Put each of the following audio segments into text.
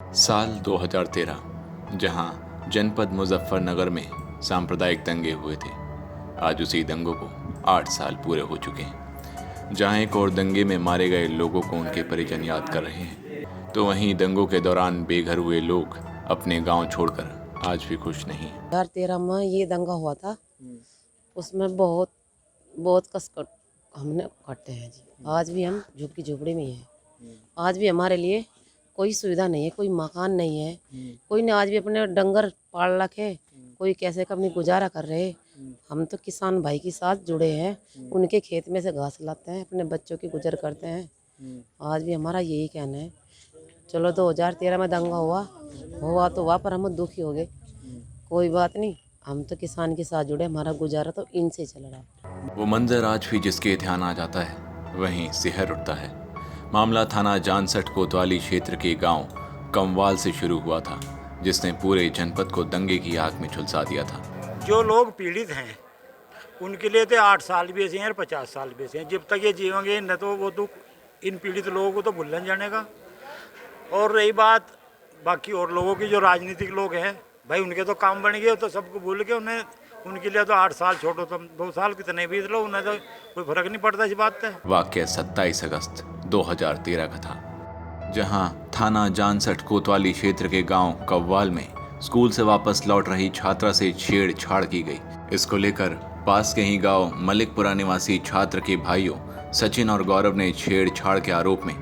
साल 2013 जहां जनपद मुजफ्फरनगर में सांप्रदायिक दंगे हुए थे, आज उसी दंगों को 8 साल पूरे हो चुके हैं। जहां एक और दंगे में मारे गए लोगों को उनके परिजन याद कर रहे हैं, तो वहीं दंगों के दौरान बेघर हुए लोग अपने गांव छोड़कर आज भी खुश नहीं। 2013 में ये दंगा हुआ था, उसमें बहुत बहुत कष्ट हमने काटे हैं जी। आज भी हम झुग्गी झोपड़ी में ही हैं। आज भी हमारे लिए कोई सुविधा नहीं है, कोई मकान नहीं है, कोई ने आज भी अपने डंगर पाल रखे, कोई कैसे का अपनी गुजारा कर रहे। हम तो किसान भाई के साथ जुड़े हैं, उनके खेत में से घास लाते हैं, अपने बच्चों की गुजर करते हैं। आज भी हमारा यही कहना है। चलो 2013 में दंगा हुआ तो हुआ, पर हम दुखी हो गए। कोई बात नहीं, हम तो किसान के साथ जुड़े, हमारा गुजारा तो इनसे चल रहा। वो मंजर आज भी जिसके ध्यान आ जाता है, वहीं सिहर उठता है। मामला थाना जानसठ कोतवाली क्षेत्र के गांव कमवाल से शुरू हुआ था, जिसने पूरे जनपद को दंगे की आग में झुलसा दिया था। जो लोग पीड़ित हैं उनके लिए तो 8 साल भी ऐसे हैं और 50 साल भी ऐसे हैं। जब तक ये जीवेंगे न तो वो दुख इन पीड़ित लोगों को तो भूलन जाने का। और रही बात बाकी और लोगों की, जो राजनीतिक लोग हैं भाई, उनके तो काम बन गए, तो सबको भूल के उन्हें उनके लिए तो 8 साल छोड़ो, तुम 2 साल कितने बीत लो, उन्हें तो कोई फर्क नहीं पड़ता इस बात पे। वाकया 27 अगस्त 2013 का था, जहां थाना जानसठ कोतवाली क्षेत्र के गांव कव्वाल में स्कूल से वापस लौट रही छात्रा से छेड़छाड़ की गई। इसको लेकर पास के ही गांव मलिकपुरा निवासी छात्र के भाइयों सचिन और गौरव ने छेड़छाड़ के आरोप में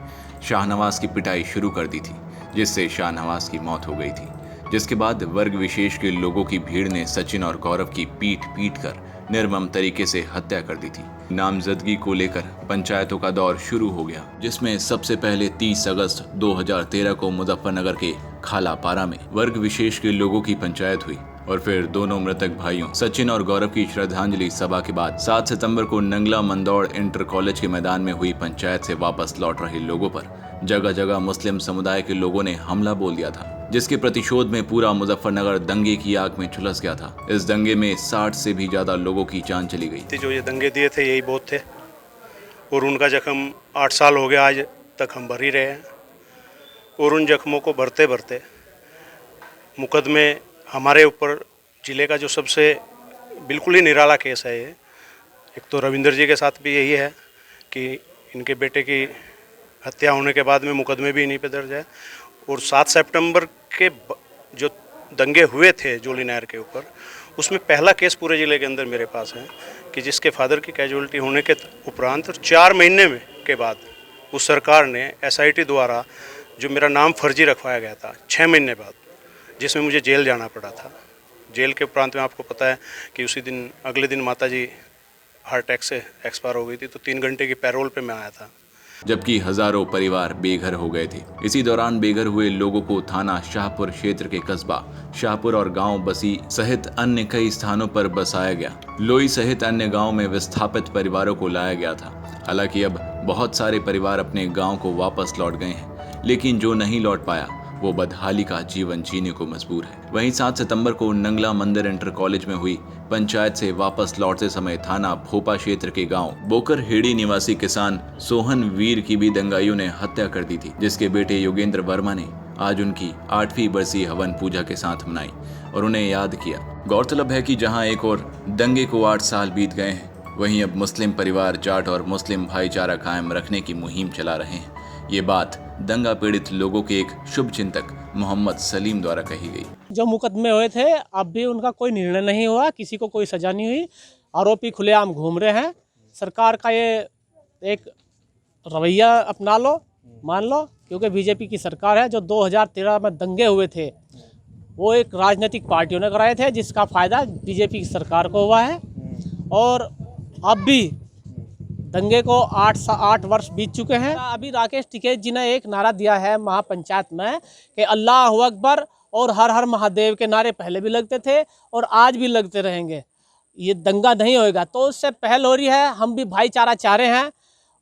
शाहनवाज की पिटाई शुरू कर दी थी, जिससे शाहनवाज की मौत हो गई थी। जिसके बाद वर्ग विशेष के लोगों की भीड़ ने सचिन और गौरव की पीट कर निर्मम तरीके से हत्या कर दी थी। नामजदगी को लेकर पंचायतों का दौर शुरू हो गया, जिसमें सबसे पहले 30 अगस्त 2013 को मुजफ्फरनगर के खालापारा में वर्ग विशेष के लोगों की पंचायत हुई, और फिर दोनों मृतक भाइयों सचिन और गौरव की श्रद्धांजलि सभा के बाद 7 सितंबर को नंगला मंदौड़ इंटर कॉलेज के मैदान में हुई पंचायत से वापस लौट रहे लोगों पर जगह जगह मुस्लिम समुदाय के लोगों ने हमला बोल दिया था, जिसके प्रतिशोध में पूरा मुजफ्फरनगर दंगे की आग में झुलस गया था। इस दंगे में 60 से भी ज्यादा लोगों की जान चली गई। जो ये दंगे दिए थे यही बहुत थे, और उनका जख्म 8 साल हो गया आज तक हम भर ही रहे हैं। और उन जख्मों को भरते भरते मुकदमे हमारे ऊपर, जिले का जो सबसे बिल्कुल ही निराला केस है ये। एक तो रविंदर जी के साथ भी यही है कि इनके बेटे की हत्या होने के बाद में मुकदमे भी इन्हीं पे दर्ज है। और 7 सितंबर के जो दंगे हुए थे जोली नहर के ऊपर, उसमें पहला केस पूरे ज़िले के अंदर मेरे पास है कि जिसके फादर की कैजुअलिटी होने के उपरांत 4 महीने में के बाद उस सरकार ने SIT द्वारा जो मेरा नाम फर्जी रखवाया गया था 6 महीने बाद, जिसमें मुझे जेल जाना पड़ा था। जेल के उपरांत में आपको पता है कि उसी दिन अगले दिन माताजी हार्ट अटैक से एक्सपायर हो गई थी, तो 3 घंटे की पैरोल पे मैं आया था। जबकि हजारों परिवार बेघर हो गए थे। इसी दौरान बेघर हुए लोगों को थाना शाहपुर क्षेत्र के कस्बा शाहपुर और गांव बसी सहित अन्य कई स्थानों पर बसाया गया। लोई सहित अन्य गांव में विस्थापित परिवारों को लाया गया था। हालांकि अब बहुत सारे परिवार अपने गांव को वापस लौट गए हैं, लेकिन जो नहीं लौट पाया वो बदहाली का जीवन जीने को मजबूर है। वहीं 7 सितंबर को नंगला मंदिर इंटर कॉलेज में हुई पंचायत से वापस लौटते समय थाना भोपा क्षेत्र के गांव बोकर हेड़ी निवासी किसान सोहन वीर की भी दंगाइयों ने हत्या कर दी थी, जिसके बेटे योगेंद्र वर्मा ने आज उनकी 8वीं बरसी हवन पूजा के साथ मनाई और उन्हें याद किया। गौरतलब है कि जहां एक और दंगे को 8 साल बीत गए हैं, वहीं अब मुस्लिम परिवार जाट और मुस्लिम भाईचारा कायम रखने की मुहिम चला रहे हैं। ये बात दंगा पीड़ित लोगों के एक शुभ चिंतक मोहम्मद सलीम द्वारा कही गई। जो मुकदमे हुए थे अब भी उनका कोई निर्णय नहीं हुआ, किसी को कोई सजा नहीं हुई, आरोपी खुलेआम घूम रहे हैं। सरकार का ये एक रवैया अपना लो, मान लो, क्योंकि बीजेपी की सरकार है। जो 2013 में दंगे हुए थे वो एक राजनीतिक पार्टियों ने कराए थे, जिसका फ़ायदा बीजेपी की सरकार को हुआ है। और अब भी दंगे को 8 वर्ष बीत चुके हैं। अभी राकेश टिकैत जी ने एक नारा दिया है महापंचायत में कि अल्लाह अकबर और हर हर महादेव के नारे पहले भी लगते थे और आज भी लगते रहेंगे। ये दंगा नहीं होएगा, तो उससे पहल हो रही है। हम भी भाईचारा चाह रहे हैं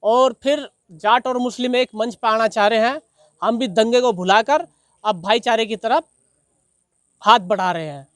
और फिर जाट और मुस्लिम एक मंच पर आना चाह रहे हैं। हम भी दंगे को भुलाकर अब भाईचारे की तरफ हाथ बढ़ा रहे हैं।